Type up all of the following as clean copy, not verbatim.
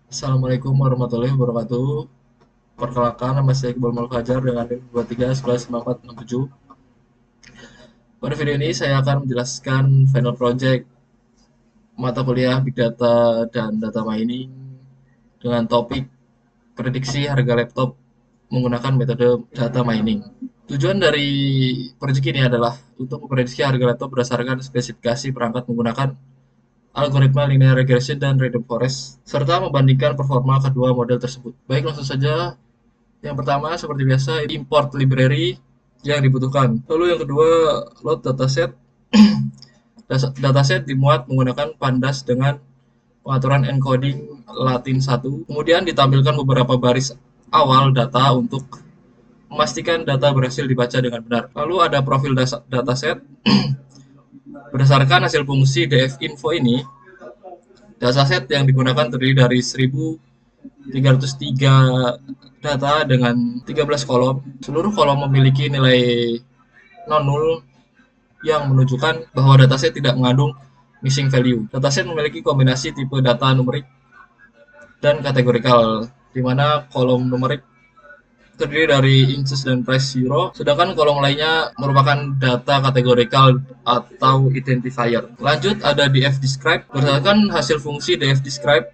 Assalamualaikum warahmatullahi wabarakatuh. Perkenalkan, nama saya Iqbal Malfajar dengan NIM 23119467. Pada video ini saya akan menjelaskan final project mata kuliah Big Data dan Data Mining dengan topik prediksi harga laptop menggunakan metode data mining. Tujuan dari project ini adalah untuk memprediksi harga laptop berdasarkan spesifikasi perangkat menggunakan algoritma linear regression dan random forest, serta membandingkan performa kedua model tersebut. Baik, langsung saja. Yang pertama, seperti biasa, import library yang dibutuhkan. Lalu yang kedua, load dataset. Dataset dimuat menggunakan Pandas dengan pengaturan encoding Latin 1. Kemudian ditampilkan beberapa baris awal data untuk memastikan data berhasil dibaca dengan benar. Lalu ada profil dataset. Berdasarkan hasil fungsi dfinfo ini, dataset yang digunakan terdiri dari 1303 data dengan 13 kolom. Seluruh kolom memiliki nilai non-null yang menunjukkan bahwa dataset tidak mengandung missing value. Dataset memiliki kombinasi tipe data numerik dan kategorikal, di mana kolom numerik terdiri dari inches dan price euro, sedangkan kolom lainnya merupakan data kategorikal atau identifier. Lanjut, ada dfdescribe. Berdasarkan hasil fungsi dfdescribe,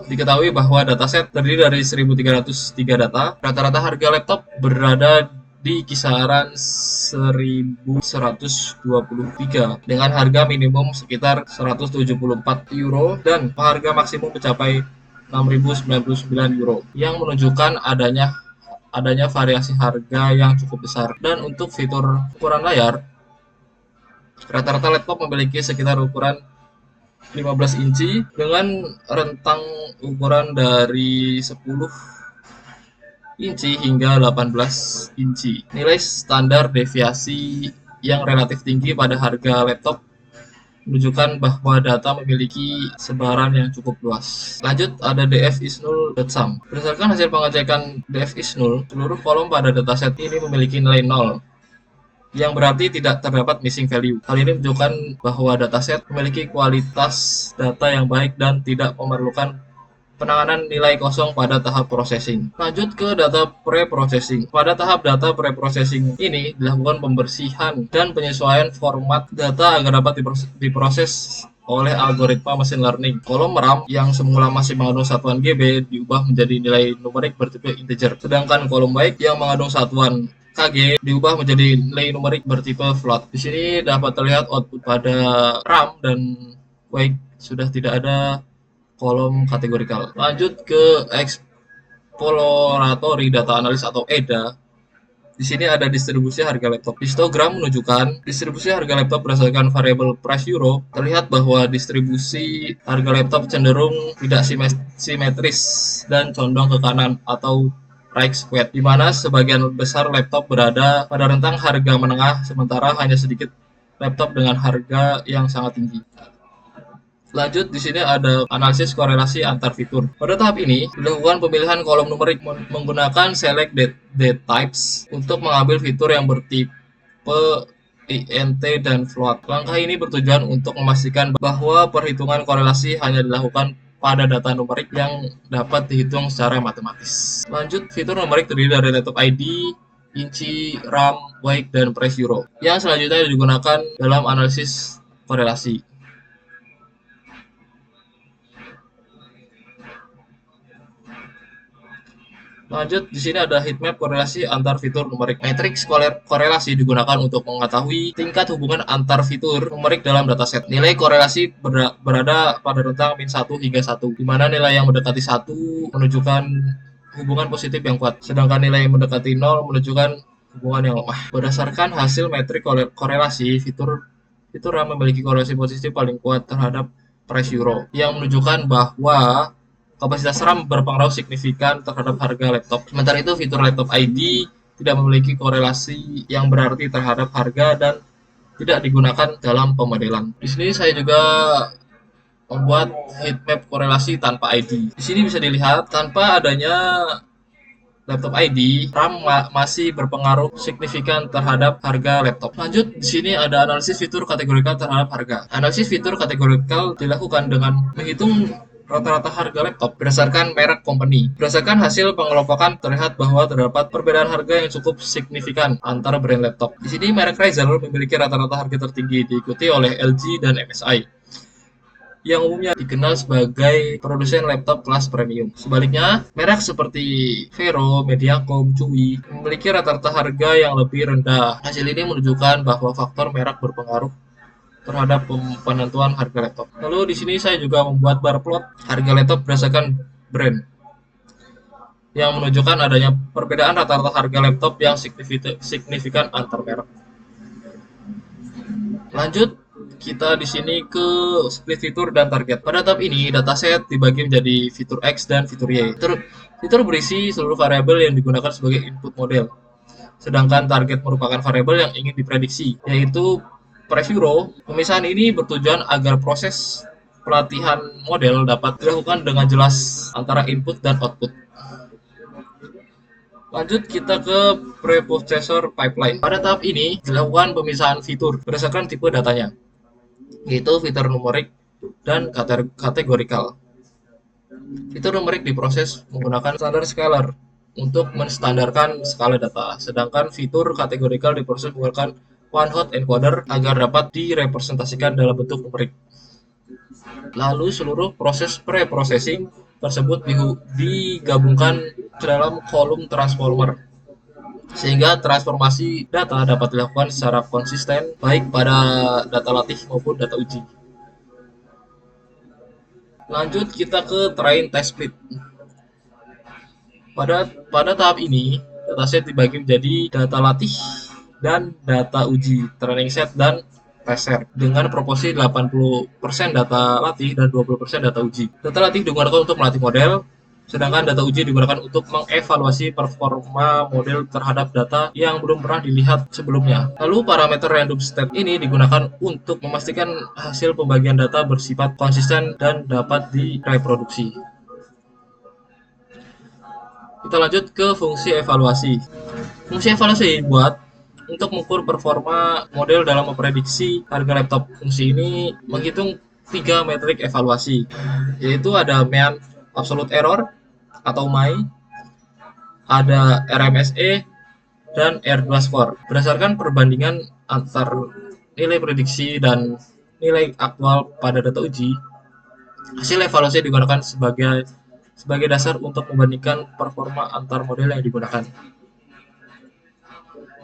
diketahui bahwa dataset terdiri dari 1303 data. Rata-rata harga laptop berada di kisaran 1123 dengan harga minimum sekitar 174 euro dan harga maksimum mencapai 6099 euro yang menunjukkan adanya variasi harga yang cukup besar. Dan untuk fitur ukuran layar, rata-rata laptop memiliki sekitar ukuran 15 inci dengan rentang ukuran dari 10 inci hingga 18 inci. Nilai standar deviasi yang relatif tinggi pada harga laptop menunjukkan bahwa data memiliki sebaran yang cukup luas. Lanjut, ada dfisnull.sum. Berdasarkan hasil pengecekan dfisnull, seluruh kolom pada dataset ini memiliki nilai 0, yang berarti tidak terdapat missing value. Hal ini menunjukkan bahwa dataset memiliki kualitas data yang baik dan tidak memerlukan penanganan nilai kosong pada tahap processing. Lanjut ke data pre-processing. Pada tahap data pre-processing ini dilakukan pembersihan dan penyesuaian format data agar dapat diproses oleh algoritma machine learning. Kolom RAM yang semula masih mengandung satuan GB diubah menjadi nilai numerik bertipe integer, sedangkan kolom byte yang mengandung satuan KG diubah menjadi nilai numerik bertipe float. Di sini dapat terlihat output pada RAM dan byte sudah tidak ada kolom kategorikal. Lanjut ke exploratory data analysis atau EDA. Di sini ada distribusi harga laptop. Histogram menunjukkan distribusi harga laptop berdasarkan variabel price euro. Terlihat bahwa distribusi harga laptop cenderung tidak simetris dan condong ke kanan atau right squared, di mana sebagian besar laptop berada pada rentang harga menengah, sementara hanya sedikit laptop dengan harga yang sangat tinggi. Lanjut, di sini ada analisis korelasi antar fitur. Pada tahap ini, dilakukan pemilihan kolom numerik menggunakan select date types untuk mengambil fitur yang bertipe int dan float. Langkah ini bertujuan untuk memastikan bahwa perhitungan korelasi hanya dilakukan pada data numerik yang dapat dihitung secara matematis. Lanjut, fitur numerik terdiri dari laptop ID, inci, RAM, byte, dan price euro, yang selanjutnya digunakan dalam analisis korelasi. Lanjut, di sini ada heatmap korelasi antar fitur numerik. Matriks korelasi digunakan untuk mengetahui tingkat hubungan antar fitur numerik dalam dataset. Nilai korelasi berada pada rentang min 1 hingga 1, di mana nilai yang mendekati 1 menunjukkan hubungan positif yang kuat, sedangkan nilai yang mendekati 0 menunjukkan hubungan yang lemah. Berdasarkan hasil metrik korelasi, fitur RAM memiliki korelasi positif paling kuat terhadap price euro, yang menunjukkan bahwa kapasitas RAM berpengaruh signifikan terhadap harga laptop. Sementara itu, fitur laptop ID tidak memiliki korelasi yang berarti terhadap harga dan tidak digunakan dalam pemodelan. Di sini saya juga membuat heatmap korelasi tanpa ID. Di sini bisa dilihat tanpa adanya laptop ID, RAM masih berpengaruh signifikan terhadap harga laptop. Lanjut, di sini ada analisis fitur kategorikal terhadap harga. Analisis fitur kategorikal dilakukan dengan menghitung rata-rata harga laptop berdasarkan merek company. Berdasarkan hasil pengelompokan terlihat bahwa terdapat perbedaan harga yang cukup signifikan antara brand laptop. Di sini merek Razer memiliki rata-rata harga tertinggi, diikuti oleh LG dan MSI, yang umumnya dikenal sebagai produsen laptop kelas premium. Sebaliknya, merek seperti Vero, Mediacom, Chewy memiliki rata-rata harga yang lebih rendah. Hasil ini menunjukkan bahwa faktor merek berpengaruh terhadap penentuan harga laptop. Lalu di sini saya juga membuat bar plot harga laptop berdasarkan brand, yang menunjukkan adanya perbedaan rata-rata harga laptop yang signifikan antar merek. Lanjut, kita di sini ke split fitur dan target. Pada tahap ini, dataset dibagi menjadi fitur X dan fitur Y. Fitur berisi seluruh variabel yang digunakan sebagai input model. Sedangkan target merupakan variabel yang ingin diprediksi, yaitu preview row. Pemisahan ini bertujuan agar proses pelatihan model dapat dilakukan dengan jelas antara input dan output. Lanjut kita ke preprocessor pipeline. Pada tahap ini dilakukan pemisahan fitur berdasarkan tipe datanya, yaitu fitur numerik dan kategorikal. Fitur numerik diproses menggunakan standar scalar untuk menstandarkan skala data, sedangkan fitur kategorikal diproses menggunakan one-hot encoder agar dapat direpresentasikan dalam bentuk numerik. Lalu seluruh proses pre-processing tersebut digabungkan ke dalam kolom transformer, sehingga transformasi data dapat dilakukan secara konsisten baik pada data latih maupun data uji. Lanjut kita ke train test split. Pada tahap ini, dataset dibagi menjadi data latih dan data uji, training set dan test set, dengan proporsi 80% data latih dan 20% data uji. Data latih digunakan untuk melatih model, sedangkan data uji digunakan untuk mengevaluasi performa model terhadap data yang belum pernah dilihat sebelumnya. Lalu parameter random state ini digunakan untuk memastikan hasil pembagian data bersifat konsisten dan dapat direproduksi. Kita lanjut ke fungsi evaluasi. Fungsi evaluasi dibuat untuk mengukur performa model dalam memprediksi harga laptop. Fungsi ini menghitung 3 metrik evaluasi, yaitu ada mean absolute error atau MAE, ada RMSE, dan R2 score. Berdasarkan perbandingan antar nilai prediksi dan nilai aktual pada data uji, hasil evaluasi digunakan sebagai dasar untuk membandingkan performa antar model yang digunakan.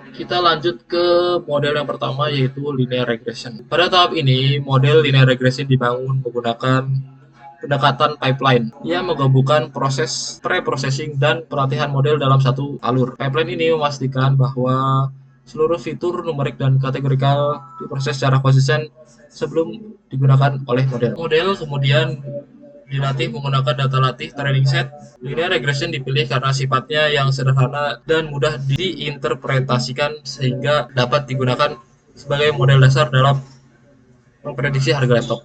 Kita lanjut ke model yang pertama, yaitu linear regression. Pada tahap ini, model linear regression dibangun menggunakan pendekatan pipeline yang menggabungkan proses pre-processing dan pelatihan model dalam satu alur. Pipeline ini memastikan bahwa seluruh fitur numerik dan kategorikal diproses secara konsisten sebelum digunakan oleh model. Model kemudian dilatih menggunakan data latih training set. Linear regression dipilih karena sifatnya yang sederhana dan mudah diinterpretasikan sehingga dapat digunakan sebagai model dasar dalam memprediksi harga laptop.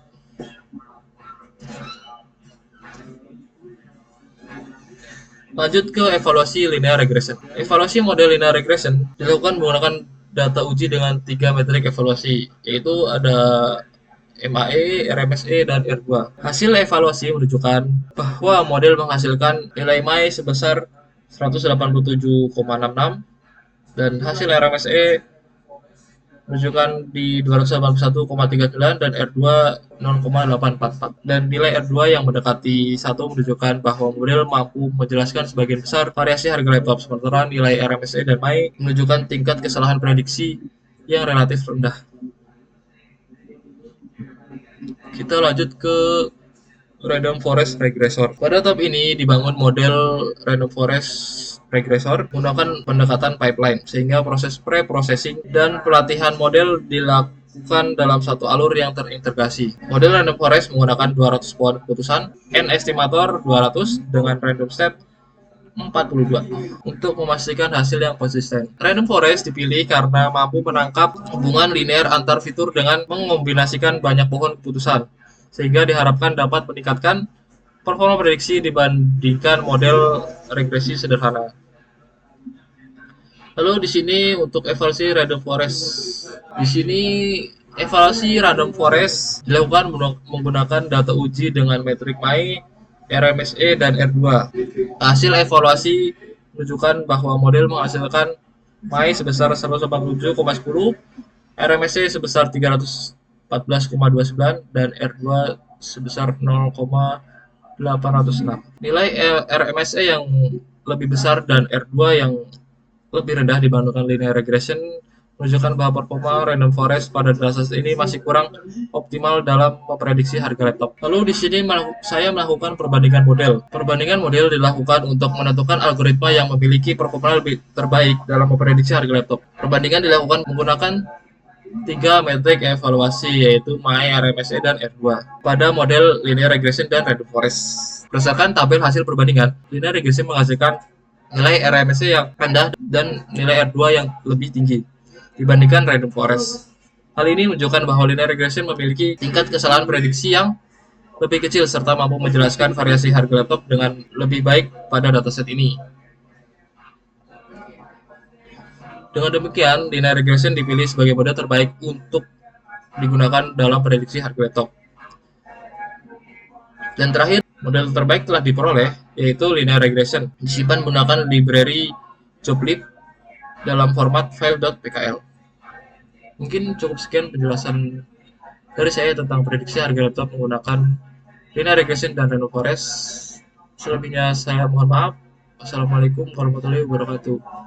Lanjut ke evaluasi linear regression. Evaluasi model linear regression dilakukan menggunakan data uji dengan 3 metrik evaluasi, yaitu ada MAE, RMSE, dan R2. Hasil evaluasi menunjukkan bahwa model menghasilkan nilai MAE sebesar 187,66 dan hasil RMSE menunjukkan di 281,39 dan R2 0,844. Dan nilai R2 yang mendekati 1 menunjukkan bahwa model mampu menjelaskan sebagian besar variasi harga laptop, sementara nilai RMSE dan MAE menunjukkan tingkat kesalahan prediksi yang relatif rendah. Kita lanjut ke random forest regressor. Pada tahap ini dibangun model random forest regressor menggunakan pendekatan pipeline, sehingga proses pre-processing dan pelatihan model dilakukan dalam satu alur yang terintegrasi. Model random forest menggunakan 200 pohon keputusan, N estimator 200 dengan random step 42 untuk memastikan hasil yang konsisten. Random forest dipilih karena mampu menangkap hubungan linear antar fitur dengan mengombinasikan banyak pohon keputusan, sehingga diharapkan dapat meningkatkan performa prediksi dibandingkan model regresi sederhana. Lalu di sini untuk evaluasi random forest. Di sini evaluasi random forest dilakukan menggunakan data uji dengan metrik MAE RMSE, dan R2. Hasil evaluasi menunjukkan bahwa model menghasilkan MAI sebesar 147,10, RMSE sebesar 314,29, dan R2 sebesar 0,806. Nilai RMSE yang lebih besar dan R2 yang lebih rendah dibandingkan linear regression menunjukkan bahwa performa random forest pada dataset ini masih kurang optimal dalam memprediksi harga laptop. Lalu di sini saya melakukan perbandingan model. Perbandingan model dilakukan untuk menentukan algoritma yang memiliki performa lebih terbaik dalam memprediksi harga laptop. Perbandingan dilakukan menggunakan 3 metrik evaluasi, yaitu MAI, RMSE, dan R2 pada model linear regression dan random forest. Berdasarkan tabel hasil perbandingan, linear regression menghasilkan nilai RMSE yang rendah dan nilai R2 yang lebih tinggi dibandingkan random forest. Hal ini menunjukkan bahwa linear regression memiliki tingkat kesalahan prediksi yang lebih kecil serta mampu menjelaskan variasi harga laptop dengan lebih baik pada dataset ini. Dengan demikian, linear regression dipilih sebagai model terbaik untuk digunakan dalam prediksi harga laptop. Dan terakhir, model terbaik telah diperoleh, yaitu linear regression, disimpan menggunakan library joblib dalam format file.pkl. Mungkin cukup sekian penjelasan dari saya tentang prediksi harga laptop menggunakan linear regression dan random forest. Selebihnya saya mohon maaf. Wassalamualaikum warahmatullahi wabarakatuh.